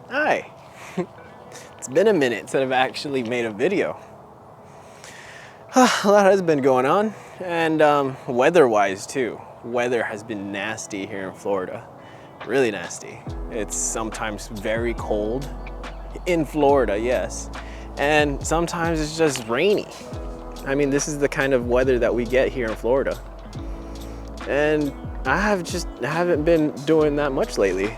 Hi. It's been a minute since I've actually made a video. A lot has been going on, and weather-wise too. Weather has been nasty here in Florida. Really nasty. It's sometimes very cold in Florida, yes. And sometimes it's just rainy. I mean, this is the kind of weather that we get here in Florida. And I haven't been doing that much lately.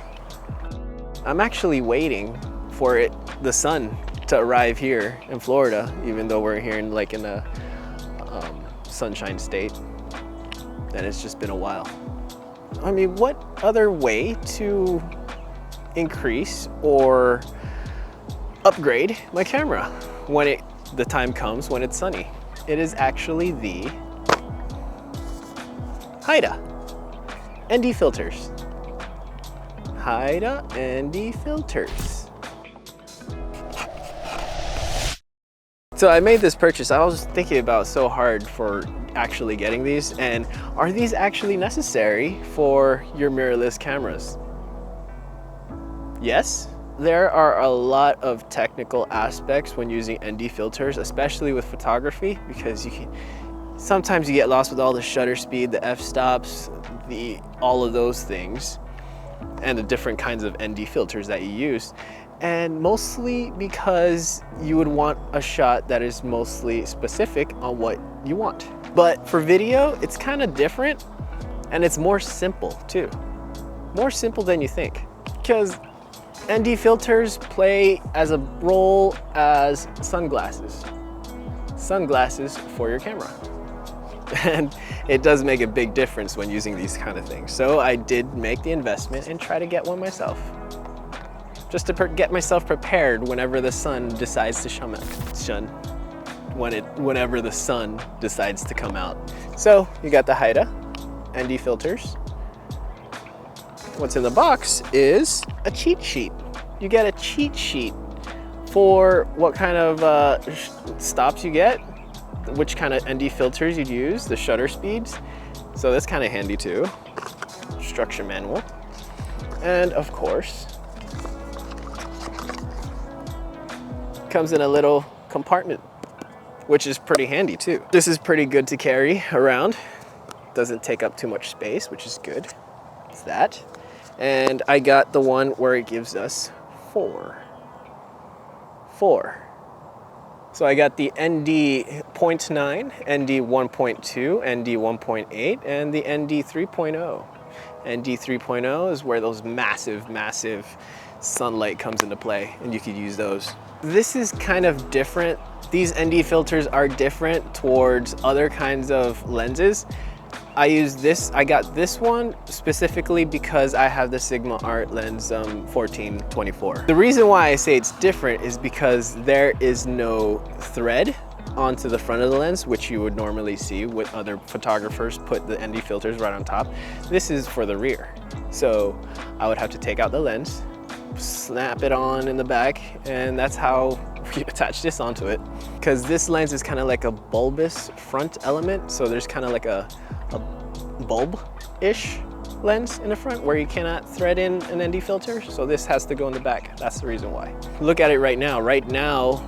I'm actually waiting for the sun to arrive here in Florida, even though we're here in a sunshine state, and it's just been a while. I mean, what other way to increase or upgrade my camera when the time comes when it's sunny? It is actually the Haida ND Filters. Haida ND Filters. So I made this purchase. I was thinking about so hard for actually getting these, and are these actually necessary for your mirrorless cameras? Yes. There are a lot of technical aspects when using ND filters, especially with photography, because sometimes you get lost with all the shutter speed, the f-stops, all of those things, and the different kinds of ND filters that you use. And mostly because you would want a shot that is mostly specific on what you want. But for video, it's kind of different, and it's more simple too. More simple than you think. Because ND filters play as a role as sunglasses. Sunglasses for your camera. And it does make a big difference when using these kind of things. So I did make the investment and try to get one myself. Just to get myself prepared whenever the sun decides to whenever the sun decides to come out. So you got the Haida ND filters. What's in the box is a cheat sheet. You get a cheat sheet for what kind of stops you get, which kind of ND filters you'd use, the shutter speeds. So that's kind of handy too. Instruction manual. And of course, comes in a little compartment, which is pretty handy too. This is pretty good to carry around. Doesn't take up too much space, which is good. It's that. And I got the one where it gives us four. So I got the ND 0.9, ND 1.2, ND 1.8, and the ND 3.0. ND 3.0 is where those massive sunlight comes into play, and you could use those. This is kind of different. These ND filters are different towards other kinds of lenses. I got this one specifically because I have the Sigma Art lens 1424. The reason why I say it's different is because there is no thread onto the front of the lens, which you would normally see with other photographers put the ND filters right on top. This is for the rear. So I would have to take out the lens, snap it on in the back, and that's how we attach this onto it. Because this lens is kind of like a bulbous front element, so there's kind of like a bulb-ish lens in the front where you cannot thread in an ND filter, so this has to go in the back. That's the reason why. Look at it right now. Right now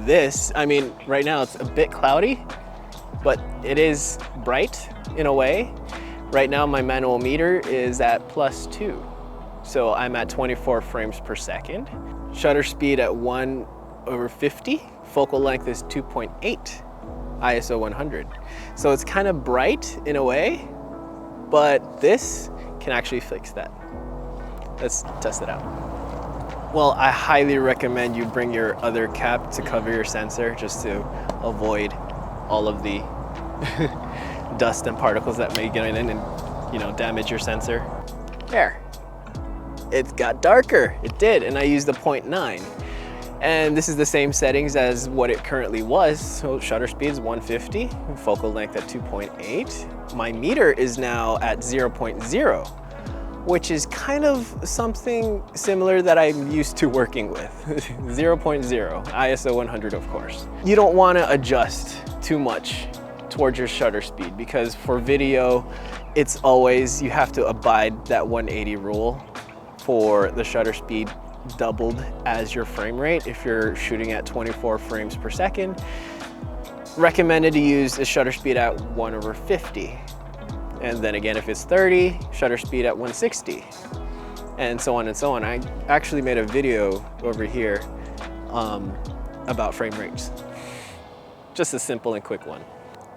it's a bit cloudy, but it is bright in a way. Right now my manual meter is at +2, so I'm at 24 frames per second. Shutter speed at 1/50. Focal length is 2.8. ISO 100. So it's kind of bright in a way, but this can actually fix that. Let's test it out. Well, I highly recommend you bring your other cap to cover your sensor, just to avoid all of the dust and particles that may get in and damage your sensor. There. It got darker. It did, and I used the 0.9. And this is the same settings as what it currently was. So shutter speed is 150, focal length at 2.8. My meter is now at 0.0, which is kind of something similar that I'm used to working with. 0.0, ISO 100 of course. You don't want to adjust too much towards your shutter speed, because for video, it's always, you have to abide that 180 rule for the shutter speed doubled as your frame rate if you're shooting at 24 frames per second. Recommended to use a shutter speed at 1/50. And then again, if it's 30, shutter speed at 160. And so on and so on. I actually made a video over here about frame rates. Just a simple and quick one.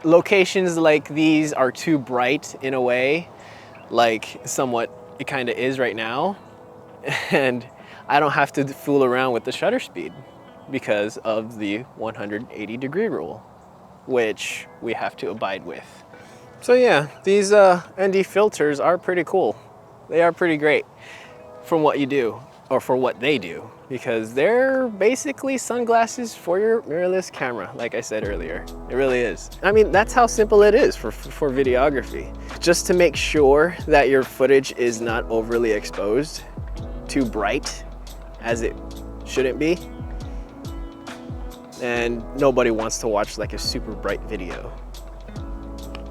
Locations like these are too bright in a way, like somewhat it kind of is right now. And I don't have to fool around with the shutter speed because of the 180-degree rule, which we have to abide with. So yeah, these ND filters are pretty cool. They are pretty great from what you do, or for what they do, because they're basically sunglasses for your mirrorless camera, like I said earlier. It really is. I mean, that's how simple it is for videography. Just to make sure that your footage is not overly exposed, too bright, as it shouldn't be. And nobody wants to watch like a super bright video.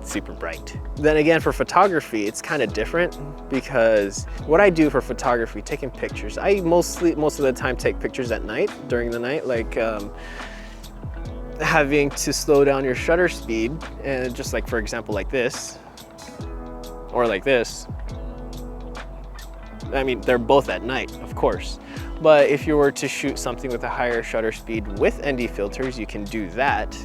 Super bright. Then again, for photography, it's kind of different, because what I do for photography, taking pictures, I most of the time take pictures at night, during the night, like having to slow down your shutter speed, and just like, for example, like this, or like this. I mean, they're both at night, of course. But if you were to shoot something with a higher shutter speed with ND filters, you can do that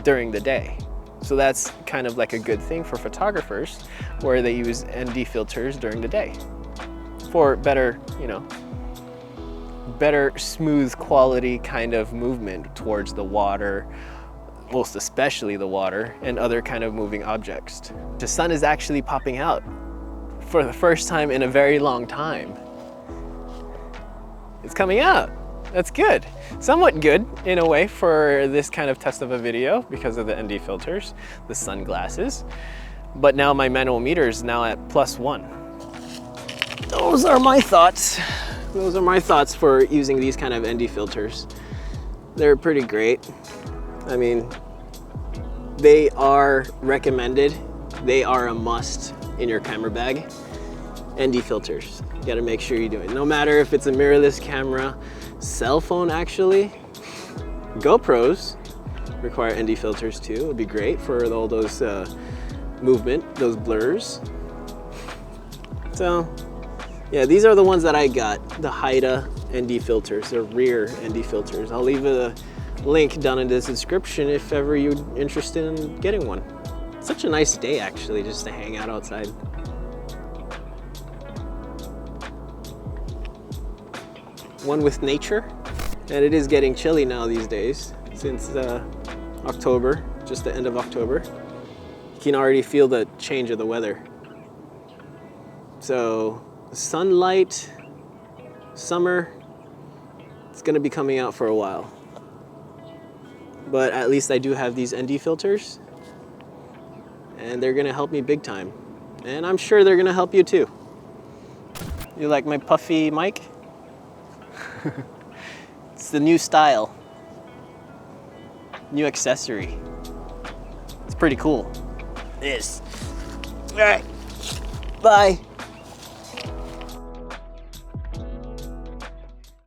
during the day. So that's kind of like a good thing for photographers, where they use ND filters during the day for better, you know, better smooth quality kind of movement towards the water, most especially the water, and other kind of moving objects. The sun is actually popping out for the first time in a very long time. It's coming out. That's good. Somewhat good in a way for this kind of test of a video because of the ND filters, the sunglasses. But now my manometer is now at +1. Those are my thoughts. Those are my thoughts for using these kind of ND filters. They're pretty great. I mean, they are recommended. They are a must in your camera bag. ND filters. You gotta make sure you do it. No matter if it's a mirrorless camera, cell phone actually, GoPros require ND filters too. It would be great for all those movement, those blurs. So yeah, these are the ones that I got, the Haida ND filters, the rear ND filters. I'll leave a link down in the description if ever you're interested in getting one. It's such a nice day actually, just to hang out outside. One with nature. And it is getting chilly now these days, since October, just the end of October. You can already feel the change of the weather. So sunlight, summer, it's gonna be coming out for a while. But at least I do have these ND filters, and they're gonna help me big time. And I'm sure they're gonna help you too. You like my puffy mic? It's the new style, new accessory. It's pretty cool. It is. All right, bye.